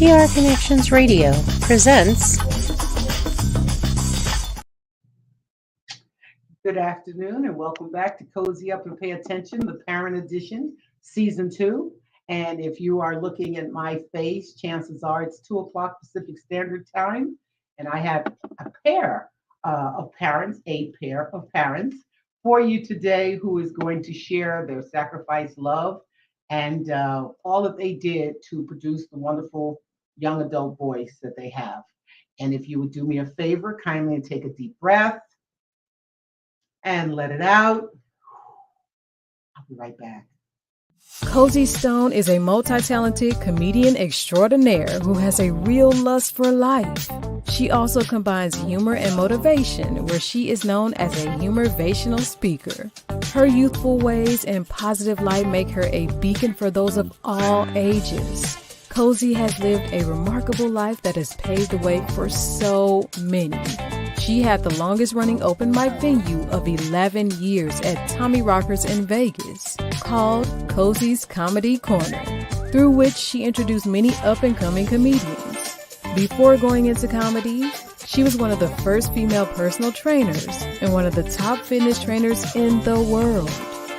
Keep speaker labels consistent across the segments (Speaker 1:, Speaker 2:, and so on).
Speaker 1: PR Connections Radio presents.
Speaker 2: Good afternoon and welcome back to Cozy Up and Pay Attention, the Parent Edition, Season 2. And if you are looking at my face, chances are it's 2 o'clock Pacific Standard Time. And I have a pair of parents for you today who is going to share their sacrifice, love, and all that they did to produce the wonderful young adult voice that they have. And if you would do me a favor, kindly take a deep breath and let it out. I'll be right back.
Speaker 3: Cozy Stone is a multi-talented comedian extraordinaire who has a real lust for life. She also combines humor and motivation, where she is known as a humorvational speaker. Her youthful ways and positive light make her a beacon for those of all ages. Cozy has lived a remarkable life that has paved the way for so many. She had the longest running open mic venue of 11 years at Tommy Rockers in Vegas, called Cozy's Comedy Corner, through which she introduced many up-and-coming comedians. Before going into comedy, she was one of the first female personal trainers and one of the top fitness trainers in the world.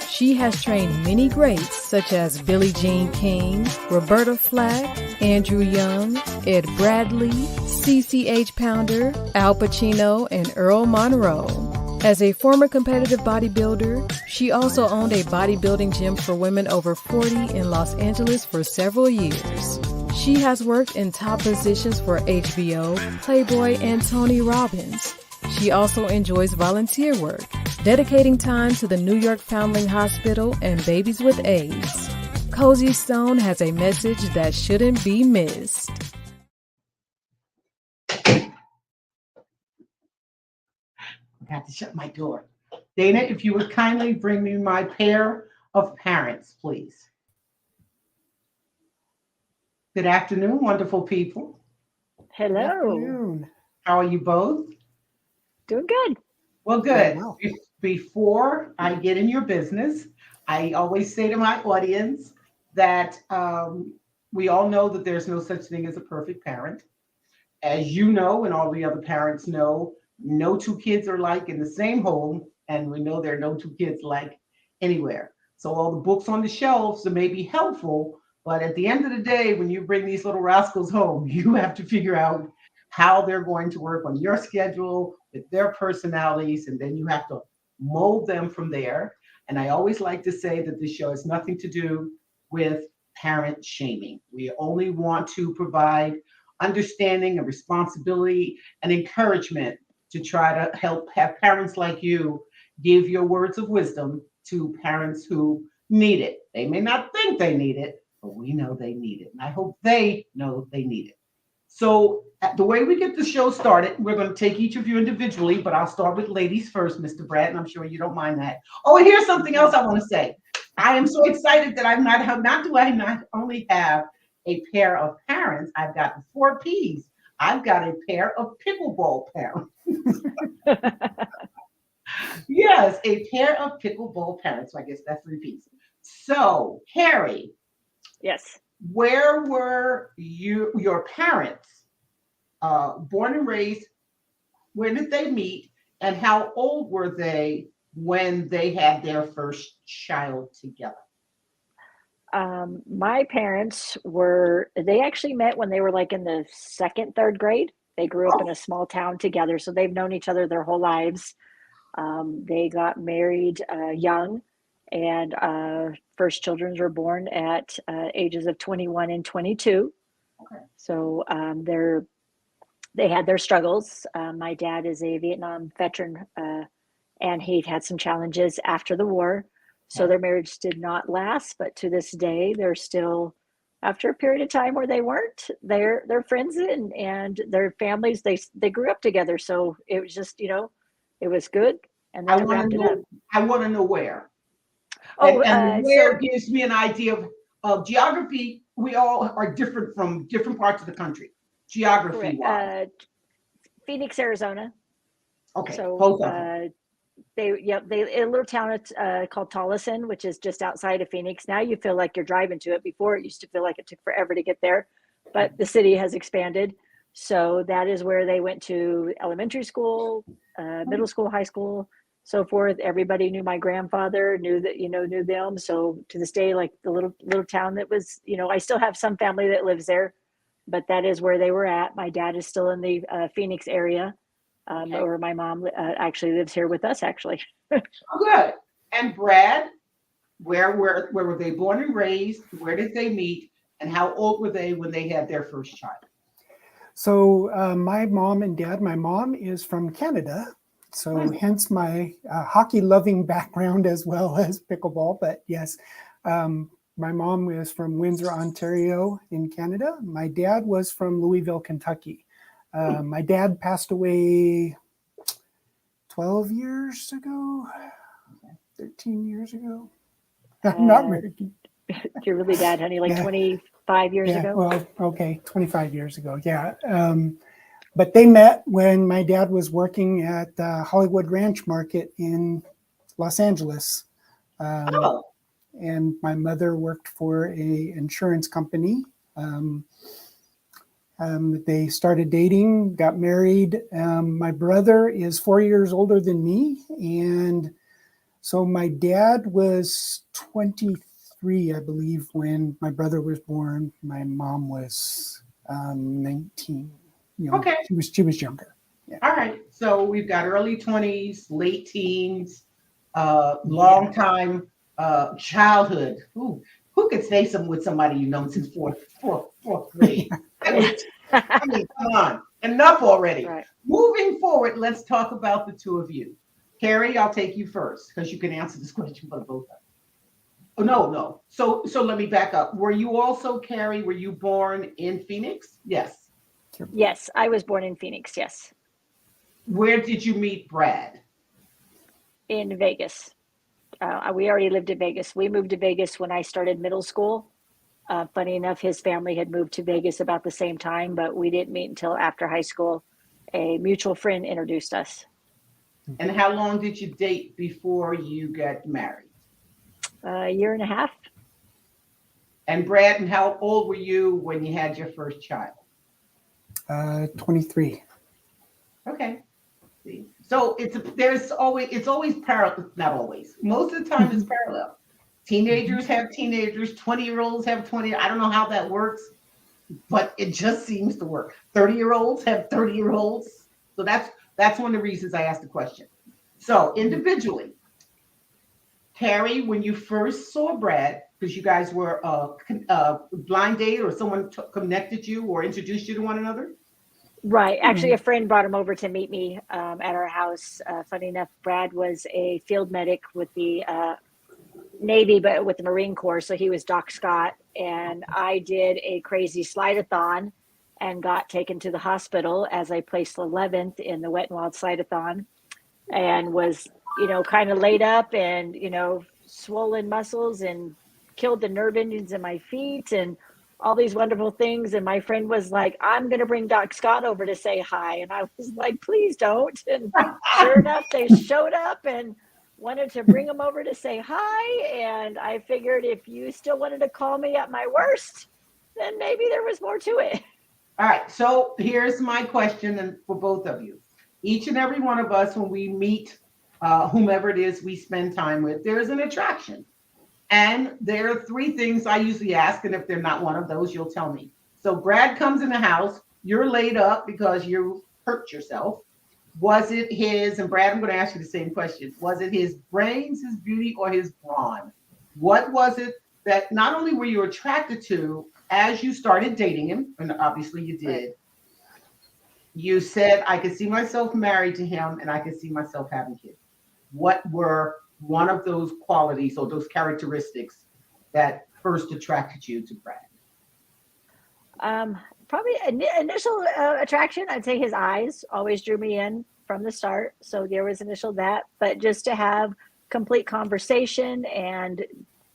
Speaker 3: She has trained many greats such as Billie Jean King, Roberta Flack, Andrew Young, Ed Bradley, CCH Pounder, Al Pacino, and Earl Monroe. As a former competitive bodybuilder, she also owned a bodybuilding gym for women over 40 in Los Angeles for several years. She has worked in top positions for HBO, Playboy, and Tony Robbins. She also enjoys volunteer work, dedicating time to the New York Foundling Hospital and babies with AIDS. Cozy Stone has a message that shouldn't be missed.
Speaker 2: I have to shut my door. Dana, if you would kindly bring me my pair of parents, please. Good afternoon, wonderful people.
Speaker 4: Hello.
Speaker 2: How are you both?
Speaker 4: Doing good.
Speaker 2: Well, good. Before I get in your business, I always say to my audience that we all know that there's no such thing as a perfect parent. As you know, and all the other parents know, no two kids are like in the same home, and we know there are no two kids like anywhere. So all the books on the shelves may be helpful, but at the end of the day, when you bring these little rascals home, you have to figure out how they're going to work on your schedule with their personalities, and then you have to mold them from there. And I always like to say that this show has nothing to do with parent shaming. We only want to provide understanding and responsibility and encouragement to try to help have parents like you give your words of wisdom to parents who need it. They may not think they need it, but we know they need it. And I hope they know they need it. So the way we get the show started, we're going to take each of you individually, but I'll start with ladies first, Mr. Brad, and I'm sure you don't mind that. Oh, and here's something else I want to say. I am so excited that I not only have a pair of parents, I've got the 4 Ps. I've got a pair of pickleball parents. Yes, a pair of pickleball parents. So I guess that's 3 Ps. So, Carrie.
Speaker 4: Yes.
Speaker 2: Where were your parents born and raised? Where did they meet? And how old were they when they had their first child together?
Speaker 4: My parents they actually met when they were like in the 2nd, 3rd grade. They grew up in a small town together, so they've known each other their whole lives. They got married young, and first children were born at ages of 21 and 22.
Speaker 2: Okay.
Speaker 4: So they had their struggles. My dad is a Vietnam veteran, and he had some challenges after the war. So their marriage did not last, but to this day, they're still, after a period of time where they weren't, they're friends, and their families, they grew up together. So it was just, it was good. And then
Speaker 2: I want to know where.
Speaker 4: Oh,
Speaker 2: and where gives me an idea of geography. We all are different from different parts of the country, geography wise.
Speaker 4: Phoenix, Arizona.
Speaker 2: Okay,
Speaker 4: So
Speaker 2: both of them.
Speaker 4: they a little town called Tolleson, which is just outside of Phoenix. Now you feel like you're driving to it. Before it used to feel like it took forever to get there, but the city has expanded. So that is where they went to elementary school, middle school, high school, so forth. Everybody knew my grandfather, knew them. So to this day, like the little town that was, I still have some family that lives there, but that is where they were at. My dad is still in the Phoenix area, or my mom actually lives here with us, actually.
Speaker 2: Oh, good. And Brad, where were they born and raised? Where did they meet? And how old were they when they had their first child?
Speaker 5: So my mom and dad, my mom is from Canada, so hence my hockey-loving background as well as pickleball. But yes, my mom is from Windsor, Ontario in Canada. My dad was from Louisville, Kentucky. My dad passed away 12 years ago, 13 years ago. Not very.
Speaker 4: You're really bad, honey, like 25 years ago?
Speaker 5: Well, okay, 25 years ago, yeah. But they met when my dad was working at Hollywood Ranch Market in Los Angeles. And my mother worked for a insurance company. They started dating, got married. My brother is 4 years older than me. And so my dad was 23, I believe, when my brother was born. My mom was 19.
Speaker 2: Okay.
Speaker 5: She was younger. Yeah.
Speaker 2: All right. So we've got early 20s, late teens, long time childhood. Ooh, who could say something with somebody you've known since fourth grade? I mean, come on. Enough already.
Speaker 4: Right.
Speaker 2: Moving forward, let's talk about the two of you. Carrie, I'll take you first because you can answer this question for both of us. Oh, no. So let me back up. Were you also, Carrie, were you born in Phoenix? Yes.
Speaker 4: Yes, I was born in Phoenix, yes.
Speaker 2: Where did you meet Brad?
Speaker 4: In Vegas. We already lived in Vegas. We moved to Vegas when I started middle school. Funny enough, his family had moved to Vegas about the same time, but we didn't meet until after high school. A mutual friend introduced us.
Speaker 2: And how long did you date before you got married?
Speaker 4: A year and a half.
Speaker 2: And Brad, and how old were you when you had your first child?
Speaker 5: 23.
Speaker 2: Okay. See? So it's always parallel, not always. Most of the time it's parallel. Teenagers have teenagers, 20-year-olds have 20. I don't know how that works, but it just seems to work. 30-year-olds have 30-year-olds. So that's one of the reasons I asked the question. So individually, Carrie, when you first saw Brad, because you guys were a blind date or someone connected you or introduced you to one another?
Speaker 4: Right. Actually, a friend brought him over to meet me at our house. Funny enough, Brad was a field medic with the Navy, but with the Marine Corps. So he was Doc Scott. And I did a crazy slide-a-thon and got taken to the hospital as I placed 11th in the Wet and Wild slide-a-thon and was, kind of laid up and, swollen muscles and killed the nerve endings in my feet and all these wonderful things. And my friend was like, I'm going to bring Doc Scott over to say hi. And I was like, please don't. And sure enough, they showed up and wanted to bring him over to say hi. And I figured if you still wanted to call me at my worst, then maybe there was more to it.
Speaker 2: All right. So here's my question for both of you. Each and every one of us, when we meet whomever it is we spend time with, there's an attraction. And there are three things I usually ask, and if they're not one of those, you'll tell me. So Brad comes in the house, you're laid up because you hurt yourself. Was it his, and Brad, I'm going to ask you the same question. Was it his brains, his beauty, or his brawn? What was it that not only were you attracted to as you started dating him, and obviously you did, you said, I could see myself married to him and I could see myself having kids. What were one of those qualities or those characteristics that first attracted you to Brad?
Speaker 4: Probably initial attraction, I'd say his eyes always drew me in from the start. So there was initial that, but just to have complete conversation and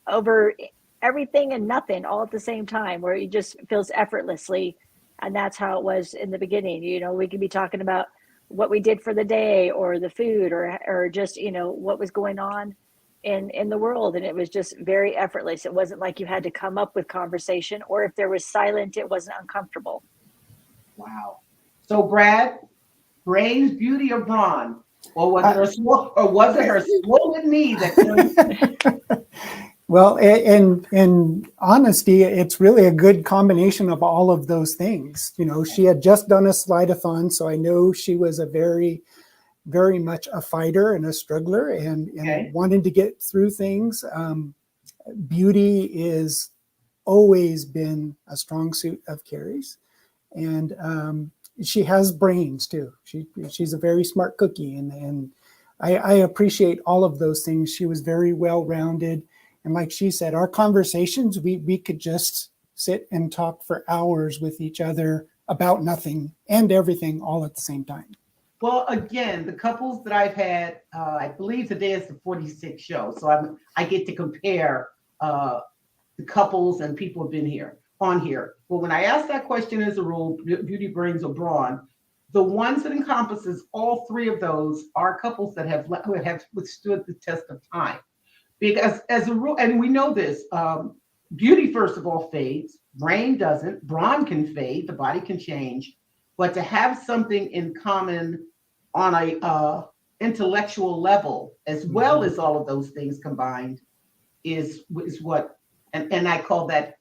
Speaker 4: over everything and nothing all at the same time, where it just feels effortlessly. And that's how it was in the beginning. We could be talking about what we did for the day or the food or just, what was going on in the world. And it was just very effortless. It wasn't like you had to come up with conversation, or if there was silent, it wasn't uncomfortable.
Speaker 2: Wow. So Brad, brains, beauty, or brawn? Or was it her swollen knee that
Speaker 5: Well, in honesty, it's really a good combination of all of those things. She had just done a slide-a-thon, so I know she was a very, very much a fighter and a struggler and wanted to get through things. Beauty is always been a strong suit of Carrie's, and she has brains too. She's a very smart cookie, and I appreciate all of those things. She was very well-rounded. And like she said, our conversations, we could just sit and talk for hours with each other about nothing and everything all at the same time.
Speaker 2: Well, again, the couples that I've had, I believe today is the 46th show. So I get to compare the couples and people have been on here. But when I ask that question as a rule, beauty, brains, or brawn, the ones that encompasses all three of those are couples that have withstood the test of time. Because as a rule, and we know this, beauty, first of all, fades. Brain doesn't. Brawn can fade. The body can change. But to have something in common on a intellectual level, as well as all of those things combined, is what, and I call that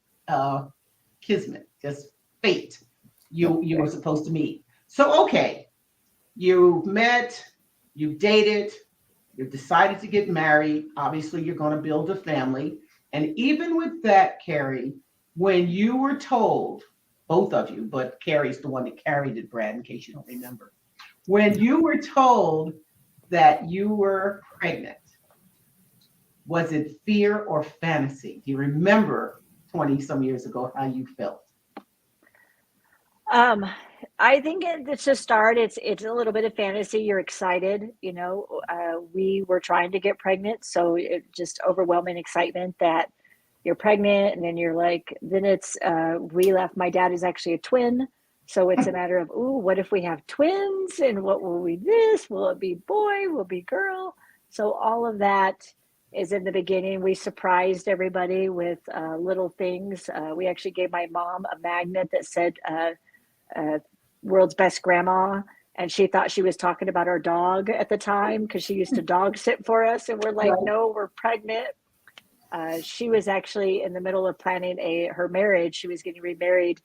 Speaker 2: kismet, just fate. You were supposed to meet. So, okay, you met, you dated, you decided to get married. Obviously, you're going to build a family. And even with that, Carrie, when you were told, both of you, but Carrie's the one that carried it, Brad, in case you don't remember. When you were told that you were pregnant, was it fear or fantasy? Do you remember 20 some years ago how you felt?
Speaker 4: I think it's to start. It's a little bit of fantasy. You're excited, we were trying to get pregnant, so it just overwhelming excitement that you're pregnant, and then you're like, then it's we left. My dad is actually a twin, so it's a matter of, ooh, what if we have twins, and what will we this? Will it be boy? Will it be girl? So all of that is in the beginning. We surprised everybody with little things. We actually gave my mom a magnet that said world's best grandma, and she thought she was talking about our dog at the time because she used to dog sit for us, and we're like, no, we're pregnant. She was actually in the middle of planning her marriage. She was getting remarried,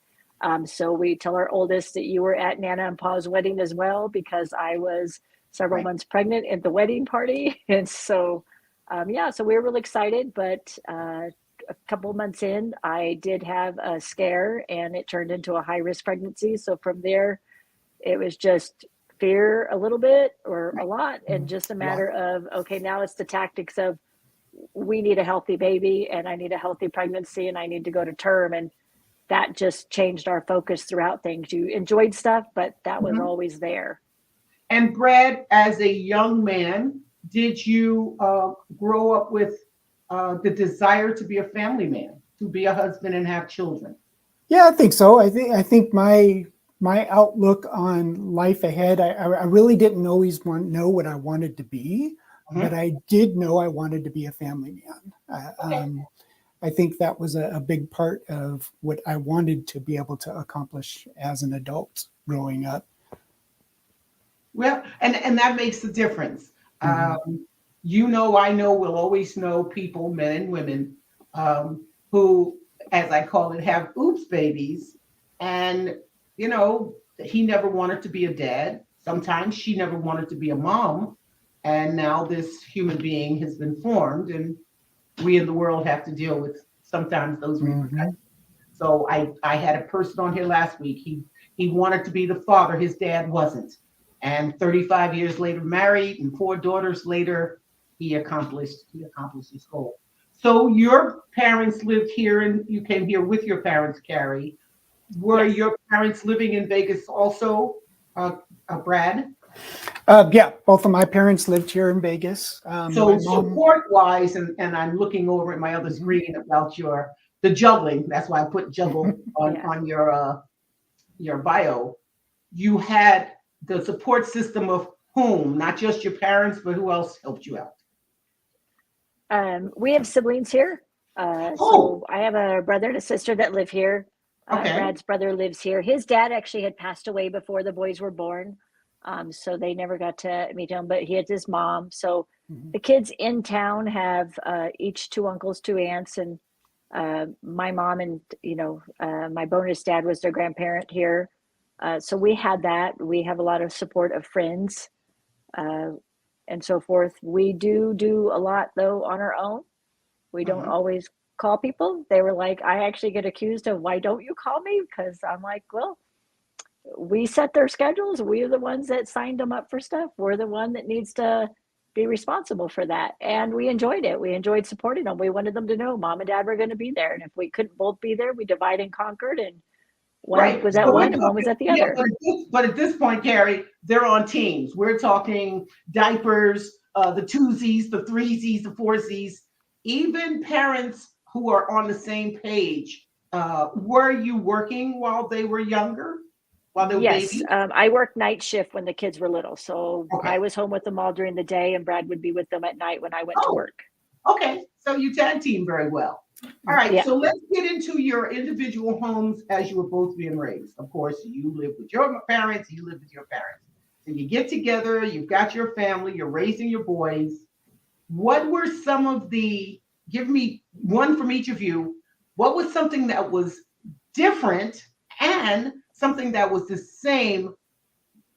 Speaker 4: so we tell our oldest that you were at Nana and Pa's wedding as well, because I was several months pregnant at the wedding party. And so so we were really excited, but a couple months in, I did have a scare, and it turned into a high-risk pregnancy. So from there, it was just fear a little bit or a lot, and just a matter of, okay, now it's the tactics of, we need a healthy baby, and I need a healthy pregnancy, and I need to go to term. And that just changed our focus throughout things. You enjoyed stuff, but that was always there.
Speaker 2: And Brad, as a young man, did you grow up with the desire to be a family man, to be a husband and have children?
Speaker 5: Yeah, I think so. I think my outlook on life ahead, I really didn't always know what I wanted to be, but I did know I wanted to be a family man. I think that was a big part of what I wanted to be able to accomplish as an adult growing up.
Speaker 2: Well, and that makes the difference. I know, we'll always know people, men and women, who, as I call it, have oops babies. And, he never wanted to be a dad. Sometimes she never wanted to be a mom. And now this human being has been formed, and we in the world have to deal with sometimes those repercussions. So I had a person on here last week. He wanted to be the father. His dad wasn't. And 35 years later, married, and 4 daughters later, he accomplished his goal. So your parents lived here, and you came here with your parents, Carrie. Were your parents living in Vegas also, Brad?
Speaker 5: Yeah, both of my parents lived here in Vegas.
Speaker 2: So support-wise, and I'm looking over at my other screen about the juggling. That's why I put juggle on your bio. You had the support system of whom? Not just your parents, but who else helped you out?
Speaker 4: We have siblings here.
Speaker 2: Oh,
Speaker 4: So I have a brother and a sister that live here.
Speaker 2: okay.
Speaker 4: Brad's brother lives here. His dad actually had passed away before the boys were born. So they never got to meet him, but he had his mom. So
Speaker 5: Mhm.
Speaker 4: the kids in town have each two uncles, two aunts, and my mom and, my bonus dad was their grandparent here. So we had that. We have a lot of support of friends uh, and so forth. We do a lot, though, on our own. We don't
Speaker 2: Mhm.
Speaker 4: always call people. They were like, I actually get accused of, why don't you call me? Because I'm like, well, we set their schedules. We are the ones that signed them up for stuff. We're the one that needs to be responsible for that. And we enjoyed it. We enjoyed supporting them. We wanted them to know mom and dad were going to be there. And if we couldn't both be there, we divide and conquered. And one
Speaker 2: Right.
Speaker 4: was at
Speaker 2: So we're
Speaker 4: one and one was
Speaker 2: talking,
Speaker 4: at the
Speaker 2: yeah,
Speaker 4: other.
Speaker 2: but at this point, Carrie, they're on teams. We're talking diapers, the twosies, the threesies, the foursies, even parents who are on the same page. Were you working while they were younger, while they were
Speaker 4: Yes,
Speaker 2: babies?
Speaker 4: I worked night shift when the kids were little. So
Speaker 2: Okay.
Speaker 4: I was home with them all during the day, and Brad would be with them at night when I went to
Speaker 2: Oh,
Speaker 4: work.
Speaker 2: okay. So you tag team very well. All right.
Speaker 4: Yeah.
Speaker 2: So let's get into your individual homes as you were both being raised. Of course, you live with your parents, you live with your parents. So you get together, you've got your family, you're raising your boys. What were some of give me one from each of you. What was something that was different and something that was the same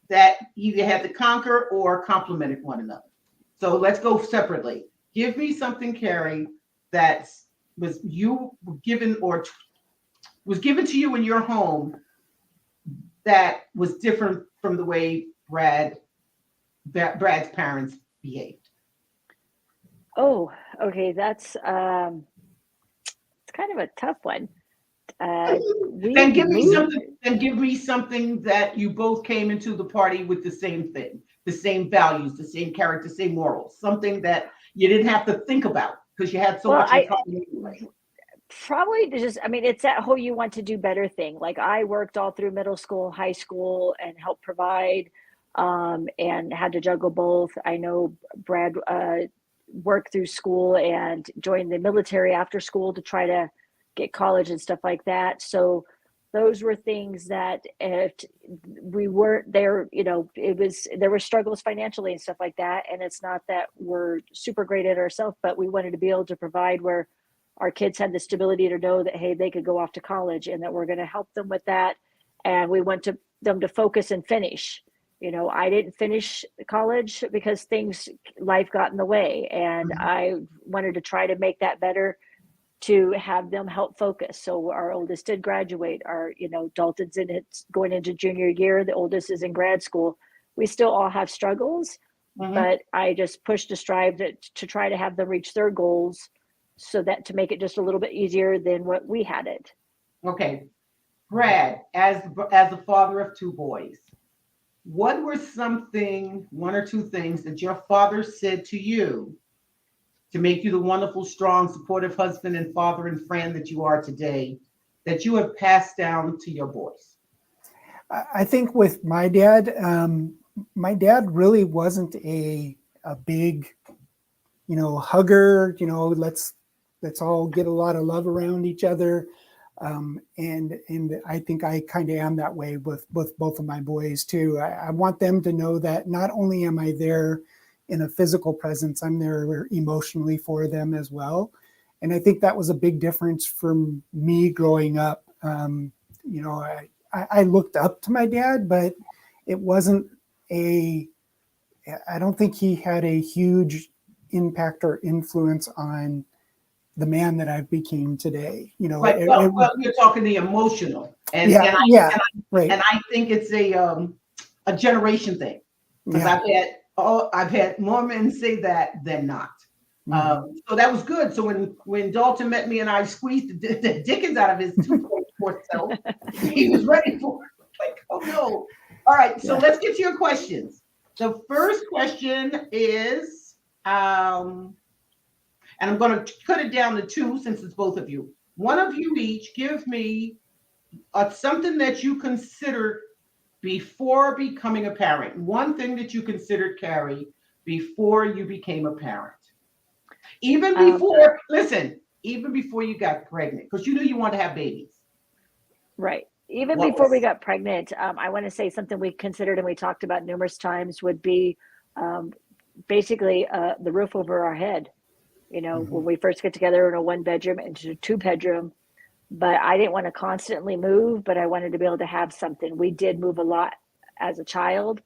Speaker 2: that you had to conquer or complemented one another? So let's go separately. Give me something, Carrie, that was you given or was given to you in your home that was different from the way Brad's parents behaved.
Speaker 4: Oh, okay. That's it's kind of a tough one. We
Speaker 2: Then give me
Speaker 4: moved.
Speaker 2: something. Then give me something that you both came into the party with the same thing, the same values, the same character, same morals. Something that you didn't have to think about because you had so
Speaker 4: Well,
Speaker 2: much in
Speaker 4: I
Speaker 2: common anyway.
Speaker 4: probably just, I mean, it's that whole you want to do better thing. Like I worked all through middle school, high school, and helped provide, and had to juggle both. I know Brad worked through school and joined the military after school to try to get college and stuff like that. So those were things that if we weren't there, there were struggles financially and stuff like that. And it's not that we're super great at ourselves, but we wanted to be able to provide where our kids had the stability to know that, hey, they could go off to college and that we're going to help them with that. And we want them to focus and finish. I didn't finish college because life got in the way. And
Speaker 2: Mhm.
Speaker 4: I wanted to try to make that better to have them help focus. So our oldest did graduate. Dalton's going into junior year. The oldest is in grad school. We still all have struggles,
Speaker 2: Mhm.
Speaker 4: but I just pushed to strive to try to have them reach their goals so that to make it just a little bit easier than what we had it.
Speaker 2: Okay, Brad, as the father of two boys, what were one or two things that your father said to you to make you the wonderful, strong, supportive husband and father and friend that you are today, that you have passed down to your boys?
Speaker 5: I think with my dad really wasn't a big, hugger. Let's all get a lot of love around each other. And I think I kind of am that way with both of my boys too. I want them to know that not only am I there in a physical presence, I'm there emotionally for them as well. And I think that was a big difference from me growing up. I looked up to my dad, but it wasn't I don't think he had a huge impact or influence on the man that I became today.
Speaker 2: Right. Well, you're talking the emotional, and
Speaker 5: Yeah,
Speaker 2: and I
Speaker 5: yeah,
Speaker 2: and
Speaker 5: right.
Speaker 2: and I think it's a generation thing because
Speaker 5: Yeah.
Speaker 2: I've had more men say that than not.
Speaker 5: Mhm.
Speaker 2: So that was good. So when Dalton met me and I squeezed the dickens out of his 2.4 self, he was ready for it. Like, oh no. All right. So
Speaker 5: Yeah.
Speaker 2: let's get to your questions. The first question is, and I'm going to cut it down to two since it's both of you. One of you each give me something that you consider before becoming a parent, one thing that you considered, Carrie, before you became a parent. Even before, listen, even before you got pregnant, because you knew you wanted to have babies.
Speaker 4: Right. Even
Speaker 2: What
Speaker 4: before we
Speaker 2: was,
Speaker 4: got pregnant, I want to say something we considered and we talked about numerous times would be um, basically the roof over our head. You know, when
Speaker 2: Mhm.
Speaker 4: we first get together in a one bedroom into a two bedroom, but I didn't want to constantly move, but I wanted to be able to have something. We did move a lot as a child.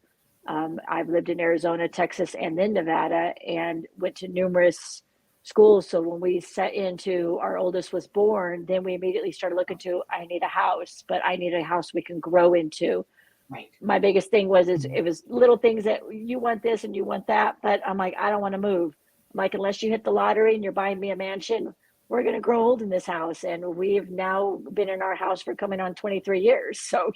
Speaker 4: I've lived in Arizona, Texas, and then Nevada, and went to numerous schools. So when we set into our oldest was born, then we immediately started looking to, I need a house, but I need a house we can grow into.
Speaker 2: right.
Speaker 4: My biggest thing was is
Speaker 5: Mhm.
Speaker 4: it was little things that you want this and you want that, but I'm like, I don't want to move. I'm like, unless you hit the lottery and you're buying me a mansion, we're going to grow old in this house. And we've now been in our house for coming on 23 years. So,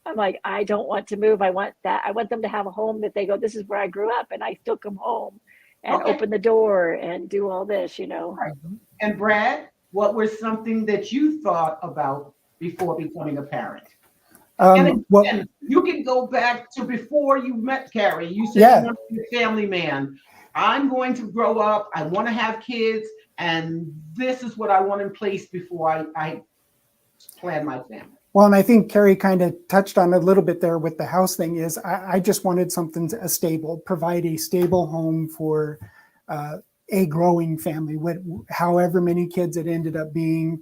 Speaker 4: I'm like, I don't want to move. I want that. I want them to have a home that they go, this is where I grew up and I still come home and
Speaker 2: Okay.
Speaker 4: open the door and do all this.
Speaker 2: All right. And Brad, what was something that you thought about before becoming a parent? And
Speaker 5: Well,
Speaker 2: again, you can go back to before you met Carrie. You said you
Speaker 5: yeah.
Speaker 2: want to be a family man. I'm going to grow up. I want to have kids. And this is what I want in place before I plan my family.
Speaker 5: Well, and I think Carrie kind of touched on a little bit there with the house thing is I just wanted something stable, provide a stable home for uh, a growing family, however many kids it ended up being.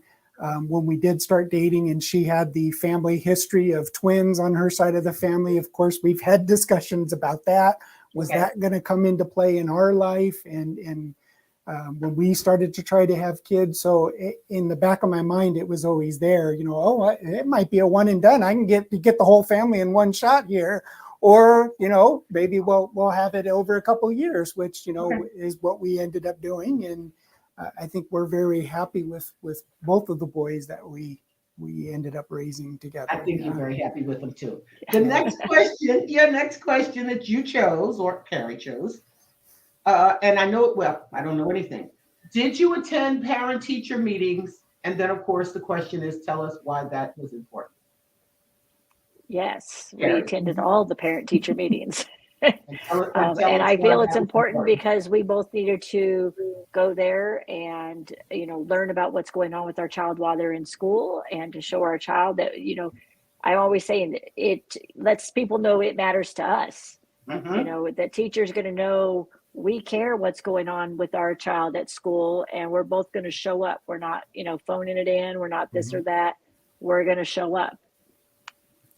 Speaker 5: When we did start dating and she had the family history of twins on her side of the family, of course, we've had discussions about that. Was
Speaker 2: Okay.
Speaker 5: that going to come into play in our life? And when we started to try to have kids. So in the back of my mind, it was always there, it might be a one and done. I can get the whole family in one shot here. Or, maybe we'll have it over a couple of years, which,
Speaker 2: Okay.
Speaker 5: is what we ended up doing. And I think we're very happy with both of the boys that we ended up raising together.
Speaker 2: I think you're
Speaker 5: Yeah.
Speaker 2: very happy with them too. The next question, your next question that you chose or Carrie chose, and I know, well, I don't know anything. Did you attend parent teacher meetings? And then, of course, the question is tell us why that was important.
Speaker 4: Yes, we
Speaker 2: Carrie,
Speaker 4: attended all the parent teacher meetings.
Speaker 2: and tell
Speaker 4: And
Speaker 2: us
Speaker 4: I
Speaker 2: why
Speaker 4: feel it's
Speaker 2: that was
Speaker 4: important
Speaker 2: important.
Speaker 4: because we both needed to go there and, learn about what's going on with our child while they're in school and to show our child that, I'm always saying that it lets people know it matters to us.
Speaker 2: Mhm.
Speaker 4: That teacher's going to know we care what's going on with our child at school and we're both going to show up. We're not, phoning it in. We're not this or that. We're going to show up.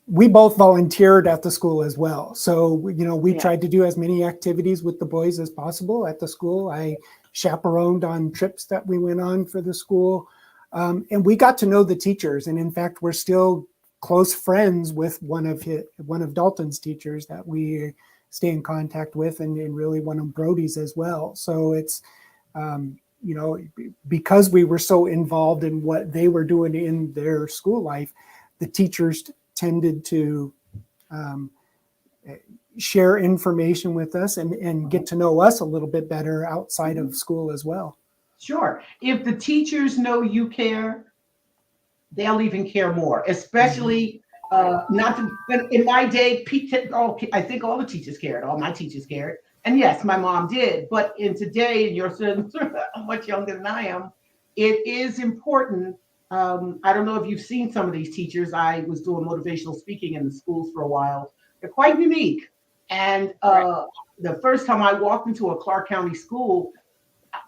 Speaker 5: We both volunteered at the school as well. So, we
Speaker 4: Yeah.
Speaker 5: tried to do as many activities with the boys as possible at the school. I chaperoned on trips that we went on for the school. And we got to know the teachers. And in fact, we're still close friends with one of Dalton's teachers that we stay in contact with, and really one of Brody's as well. So it's, because we were so involved in what they were doing in their school life, the teachers tended to um, share information with us and get to know us a little bit better outside of school as well.
Speaker 2: Sure. If the teachers know you care, they'll even care more, especially not to, in my day, I think all the teachers cared, all my teachers cared. And yes, my mom did. But in today, and you're still much younger than I am, it is important. I don't know if you've seen some of these teachers. I was doing motivational speaking in the schools for a while. They're quite unique. And
Speaker 4: Right.
Speaker 2: the first time I walked into a Clark County school,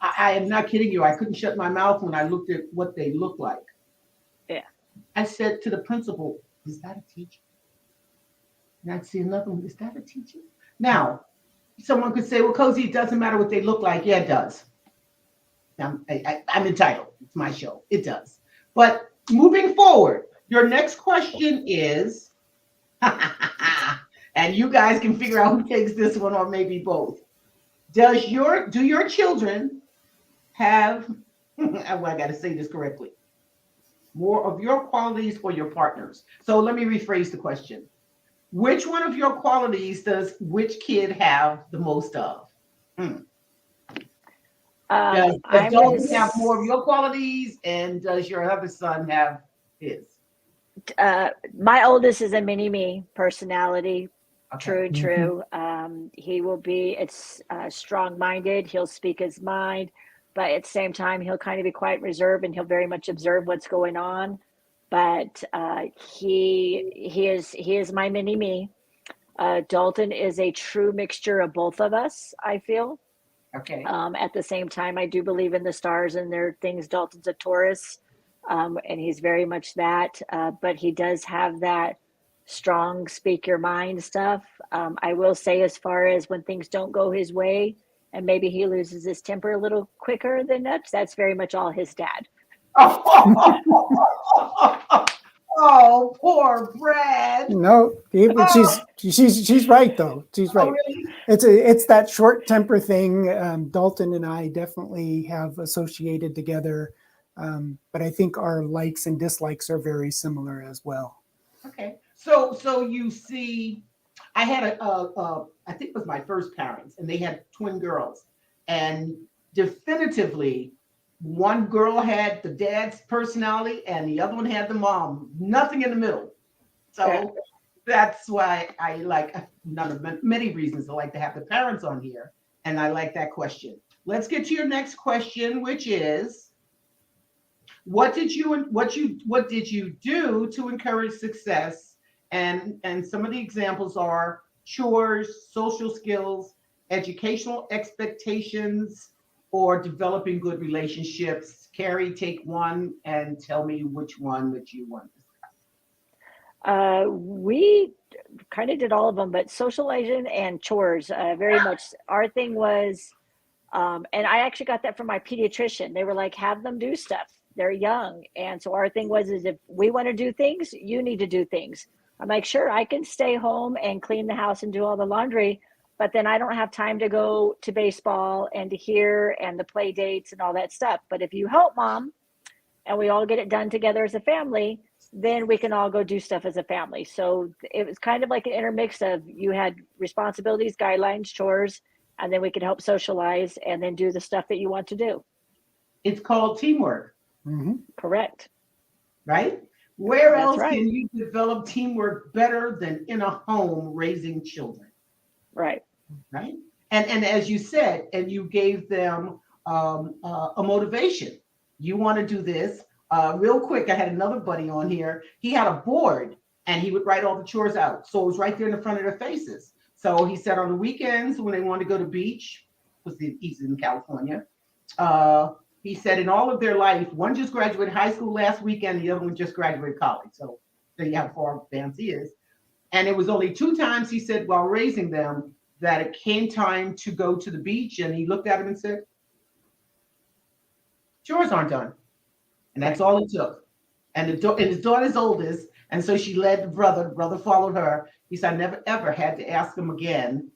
Speaker 2: I am not kidding you. I couldn't shut my mouth when I looked at what they looked like.
Speaker 4: Yeah.
Speaker 2: I said to the principal, is that a teacher? And I'd see another one, is that a teacher? Now, someone could say, well, Cozy, it doesn't matter what they look like. Yeah, it does. I'm entitled. It's my show. It does. But moving forward, your next question is, and you guys can figure out who takes this one or maybe both. Do your children have, I got to say this correctly, more of your qualities or your partners? So let me rephrase the question. Which one of your qualities does which kid have the most of? Does
Speaker 4: I'm going
Speaker 2: Dalton have more of
Speaker 4: to
Speaker 2: your qualities, and does your other son have his?
Speaker 4: My oldest is a mini me personality, true
Speaker 2: Okay.
Speaker 4: and true. He will be, it's strong minded. He'll speak his mind, but at the same time, he'll kind of be quiet, reserved, and he'll very much observe what's going on. But he is my mini me. Dalton is a true mixture of both of us, I feel.
Speaker 2: Okay.
Speaker 4: At the same time, I do believe in the stars and their things. Dalton's a Taurus, and he's very much that. But he does have that strong speak your mind stuff. I will say, as far as when things don't go his way, and maybe he loses his temper a little quicker than that's very much all his dad.
Speaker 2: Oh, poor Brad.
Speaker 5: No,
Speaker 2: Oh,
Speaker 5: she's right though. She's
Speaker 2: oh,
Speaker 5: right.
Speaker 2: really?
Speaker 5: It's that short temper thing. Dalton and I definitely have associated together, but I think our likes and dislikes are very similar as well.
Speaker 2: Okay. So you see, I had I think it was my first parents, and they had twin girls, and definitively, one girl had the dad's personality, and the other one had the mom. Nothing in the middle.
Speaker 4: Yeah.
Speaker 2: So that's why I like none of many reasons I like to have the parents on here, and I like that question. Let's get to your next question, which is, what did you do to encourage success? And some of the examples are chores, social skills, educational expectations, or developing good relationships. Carrie, take one and tell me which one that you want.
Speaker 4: We kind of did all of them, but socializing and chores, very much. Our thing was, and I actually got that from my pediatrician. They were like, have them do stuff. They're young. And so our thing was, is if we want to do things, you need to do things. I'm like, sure, I can stay home and clean the house and do all the laundry, but then I don't have time to go to baseball and to here and the play dates and all that stuff. But if you help mom and we all get it done together as a family, then we can all go do stuff as a family. So it was kind of like an intermix of, you had responsibilities, guidelines, chores, and then we could help socialize and then do the stuff that you want to do.
Speaker 2: It's called teamwork,
Speaker 4: Correct.
Speaker 2: right? Where
Speaker 4: That's
Speaker 2: else
Speaker 4: right.
Speaker 2: can you develop teamwork better than in a home raising children?
Speaker 4: Right.
Speaker 2: Right? And as you said, and you gave them a motivation. You want to do this. Real quick, I had another buddy on here. He had a board and he would write all the chores out. So it was right there in the front of their faces. So he said on the weekends when they wanted to go to the beach, he's in California. He said in all of their life, one just graduated high school last weekend, the other one just graduated college. So there you have how far advanced he is. And it was only 2 times, he said, while raising them, that it came time to go to the beach. And he looked at him and said, chores aren't done. And that's all it took. And his daughter's oldest. And so she led the brother followed her. He said, I never, ever had to ask him again.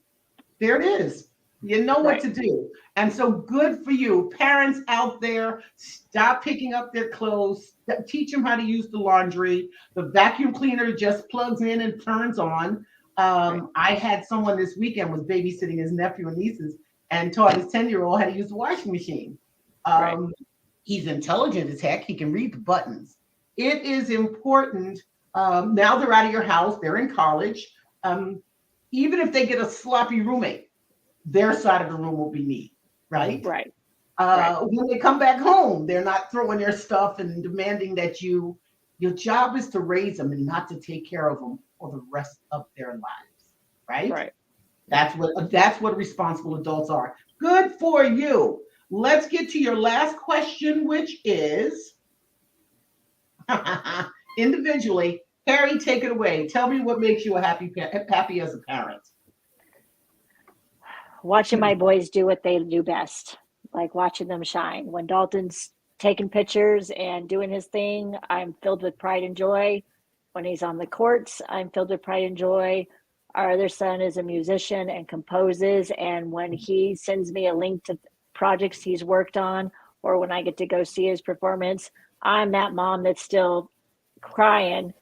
Speaker 2: There it is. You know what to do. And so good for you. Parents out there, stop picking up their clothes. Teach them how to use the laundry. The vacuum cleaner just plugs in and turns on. I had someone this weekend was babysitting his nephew and nieces and taught his 10-year-old how to use the washing machine. He's intelligent as heck. He can read the buttons. It is important. Now they're out of your house. They're in college. Even if they get a sloppy roommate, their side of the room will be neat, right?
Speaker 4: Right.
Speaker 2: When they come back home, they're not throwing their stuff and demanding that your job is to raise them and not to take care of them for the rest of their lives, right?
Speaker 4: Right.
Speaker 2: That's what responsible adults are. Good for you. Let's get to your last question, which is individually. Carrie, take it away. Tell me what makes you happy as a parent.
Speaker 4: Watching my boys do what they do best, like watching them shine. When Dalton's taking pictures and doing his thing, I'm filled with pride and joy. When he's on the courts, I'm filled with pride and joy. Our other son is a musician and composes. And when he sends me a link to projects he's worked on, or when I get to go see his performance, I'm that mom that's still crying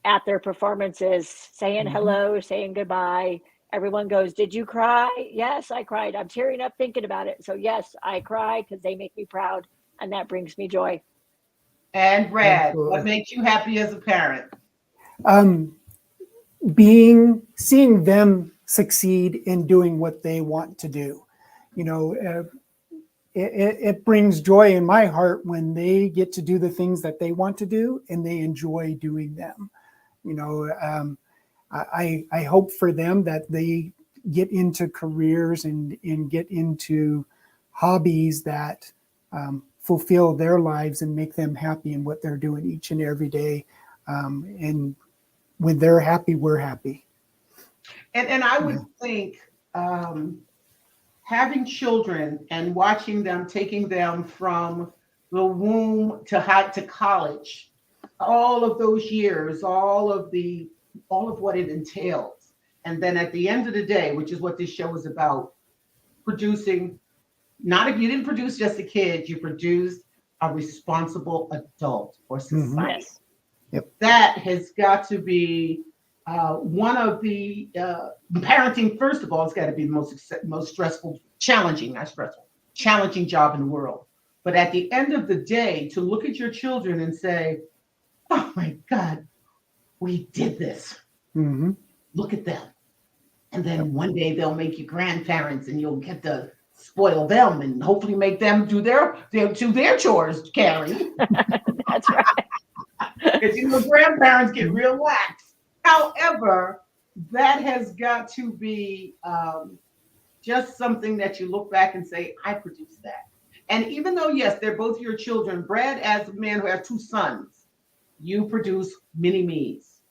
Speaker 4: at their performances, saying hello, saying goodbye. Everyone goes, did you cry? Yes, I cried. I'm tearing up thinking about it. So yes, I cry because they make me proud and that brings me joy.
Speaker 2: And Brad, what
Speaker 5: Absolutely.
Speaker 2: makes you happy as a parent?
Speaker 5: Seeing them succeed in doing what they want to do. It brings joy in my heart when they get to do the things that they want to do and they enjoy doing them. I hope for them that they get into careers and get into hobbies that fulfill their lives and make them happy in what they're doing each and every day. And when they're happy, we're happy.
Speaker 2: And I would think having children and watching them, taking them from the womb to college, all of those years, all of what it entails, and then at the end of the day, which is what this show is about, producing. Not if you didn't produce just a kid, you produced a responsible adult for society.
Speaker 4: Yes.
Speaker 5: Yep.
Speaker 2: That has got to be one of the parenting. First of all, it's got to be the most stressful, challenging job in the world. But at the end of the day, to look at your children and say, "Oh my God, we did this.
Speaker 5: Mm-hmm.
Speaker 2: Look at them," and then one day they'll make you grandparents, and you'll get to spoil them and hopefully make them do their chores, Carrie.
Speaker 4: That's right.
Speaker 2: Because grandparents get real lax. However, that has got to be just something that you look back and say, I produced that. And even though, yes, they're both your children, Brad, as a man who has 2 sons, you produce mini-me's,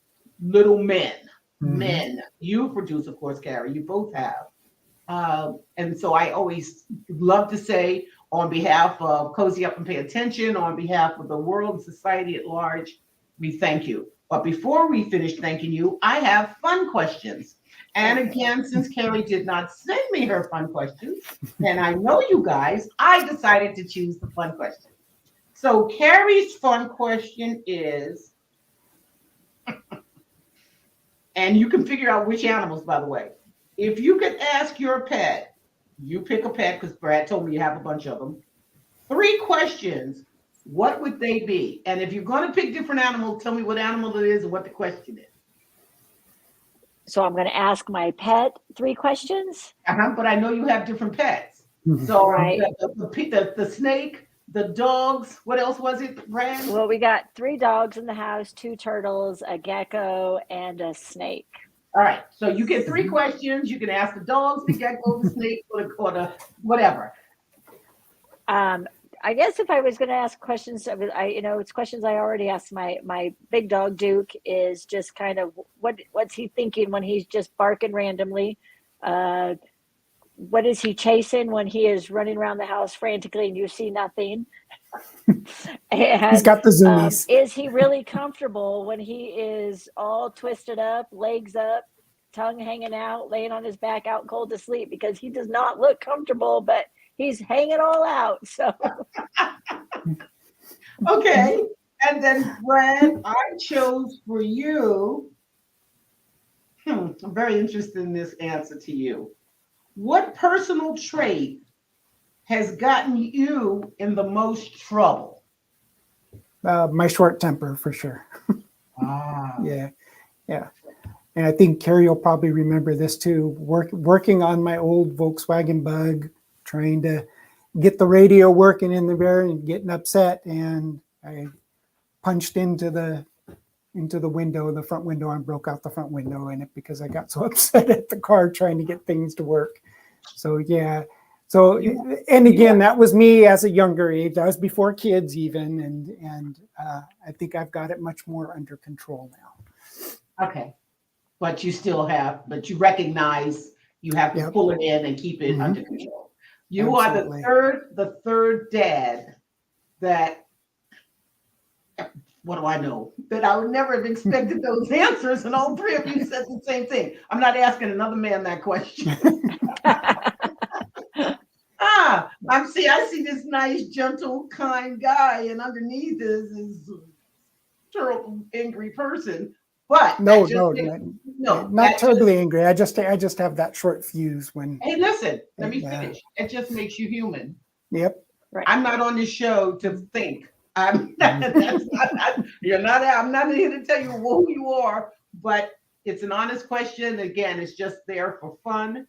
Speaker 2: little men, men. You produce, of course, Carrie, you both have. And so I always love to say, on behalf of Cozy Up and Pay Attention, on behalf of the world and society at large, we thank you. But before we finish thanking you, I have fun questions. And again, since Carrie did not send me her fun questions, and I know you guys, I decided to choose the fun question. So Carrie's fun question is, and you can figure out which animals, by the way. If you could ask your pet, you pick a pet because Brad told me you have a bunch of them, 3 questions, what would they be? And if you're going to pick different animals, tell me what animal it is and what the question is.
Speaker 4: So I'm going to ask my pet 3 questions.
Speaker 2: But I know you have different pets. So
Speaker 4: Right.
Speaker 2: the snake, the dogs, what else was it, Brad?
Speaker 4: Well, we got 3 dogs in the house, 2 turtles, a gecko, and a snake.
Speaker 2: All right. So you get 3 questions. You can ask the dogs, the gecko, the snake, or the whatever.
Speaker 4: I guess if I was going to ask questions, it's questions I already asked. My big dog Duke is just kind of what's he thinking when he's just barking randomly? What is he chasing when he is running around the house frantically and you see nothing? And,
Speaker 5: he's got the zoomies.
Speaker 4: Is he really comfortable when he is all twisted up, legs up, tongue hanging out, laying on his back out cold to sleep? Because he does not look comfortable, but he's hanging all out. So
Speaker 2: okay. And then Brad, I chose for you. I'm very interested in this answer to you. What personal trait has gotten you in the most trouble?
Speaker 5: My short temper, for sure.
Speaker 2: Ah.
Speaker 5: Yeah. And I think Carrie will probably remember this too. Working on my old Volkswagen Bug, trying to get the radio working in there and getting upset, and I punched into the window, the front window, and broke out the front window in it because I got so upset at the car trying to get things to work. So yeah. So, and again, that was me as a younger age. That was before kids even, and I think I've got it much more under control now.
Speaker 2: Okay, but you recognize you have to pull it in and keep it under control. You
Speaker 5: Absolutely.
Speaker 2: are the third dad that, what do I know? That I would never have expected those answers, and all 3 of you said the same thing. I'm not asking another man that question. I see this nice, gentle, kind guy, and underneath is this terrible, angry person. But
Speaker 5: not terribly angry. I just have that short fuse when.
Speaker 2: Hey, listen, let me finish. It just makes you human.
Speaker 5: Yep.
Speaker 4: Right.
Speaker 2: I'm not on this show to think. I'm not here to tell you who you are, but it's an honest question. Again, it's just there for fun.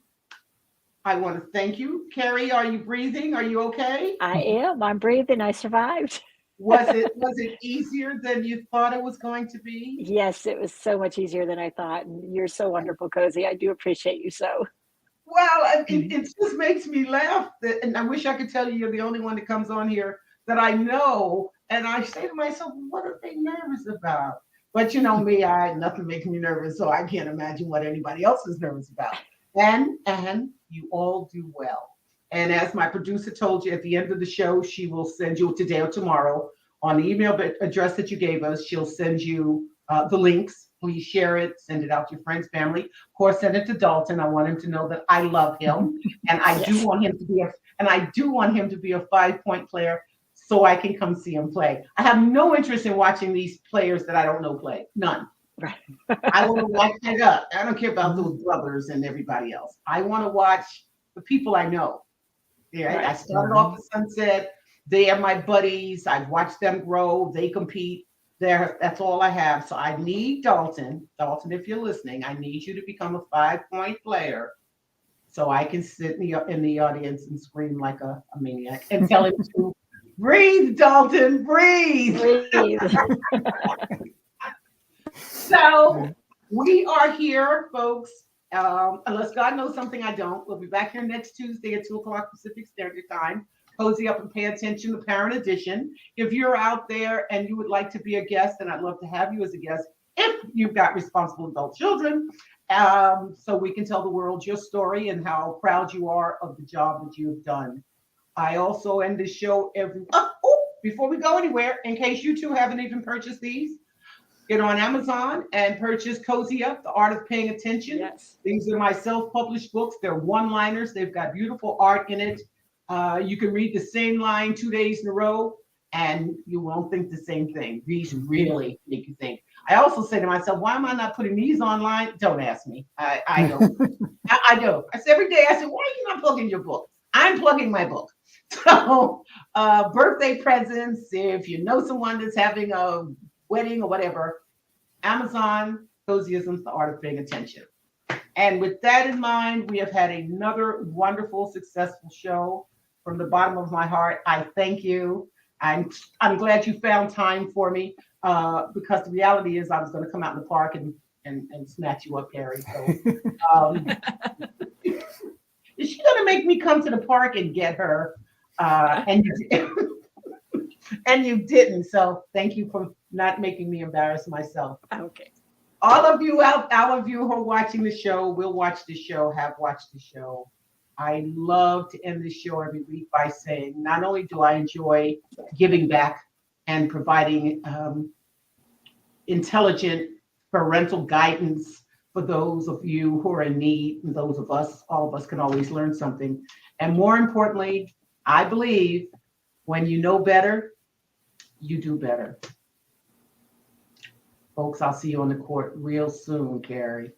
Speaker 2: I want to thank you. Carrie, are you breathing? Are you okay?
Speaker 4: I am. I'm breathing. I survived.
Speaker 2: Was it easier than you thought it was going to be?
Speaker 4: Yes, it was so much easier than I thought. And you're so wonderful, Cozy. I do appreciate you so.
Speaker 2: Well, it just makes me laugh. And I wish I could tell you you're the only one that comes on here that I know. And I say to myself, what are they nervous about? But you know me, nothing makes me nervous, so I can't imagine what anybody else is nervous about. And you all do well. And as my producer told you at the end of the show, she will send you today or tomorrow on the email address that you gave us. She'll send you the links. Please share it, send it out to your friends, family. Of course, send it to Dalton. I want him to know that I love him, and I do want him to be a 5-point player, so I can come see him play. I have no interest in watching these players that I don't know play. None.
Speaker 4: Right.
Speaker 2: I want to watch it up. I don't care about those brothers and everybody else. I want to watch the people I know. Yeah, right. I started off at Sunset. They are my buddies. I've watched them grow. They compete. That's all I have. So I need Dalton. Dalton, if you're listening, I need you to become a 5-point player so I can sit in the audience and scream like a maniac and tell him to breathe, Dalton, breathe. So we are here, folks. Unless God knows something I don't, we'll be back here next Tuesday at 2:00 Pacific Standard Time. Cozy up and pay attention, the Parent Edition. If you're out there and you would like to be a guest, and I'd love to have you as a guest, if you've got responsible adult children, so we can tell the world your story and how proud you are of the job that you've done. I also end the show before we go anywhere, in case you two haven't even purchased these, get on Amazon and purchase Cozy Up, The Art of Paying Attention.
Speaker 4: Yes.
Speaker 2: These are my self-published books. They're one-liners. They've got beautiful art in it. You can read the same line 2 days in a row, and you won't think the same thing. These really make you think. I also say to myself, why am I not putting these online? Don't ask me. I don't. I do. I say every day, I say, why are you not plugging your book? I'm plugging my book. So birthday presents, if you know someone that's having a wedding or whatever, Amazon, Cozyisms, The Art of Paying Attention. And with that in mind, we have had another wonderful, successful show. From the bottom of my heart, I thank you. I'm glad you found time for me, because the reality is I was going to come out in the park and snatch you up, Carrie. So is she going to make me come to the park and get her? And you didn't. So thank you for not making me embarrass myself.
Speaker 4: Okay.
Speaker 2: All of you who are watching the show, will watch the show, have watched the show. I love to end the show every week by saying, not only do I enjoy giving back and providing intelligent parental guidance for those of you who are in need, and those of us, all of us can always learn something. And more importantly, I believe when you know better, you do better. Folks, I'll see you on the court real soon, Carrie.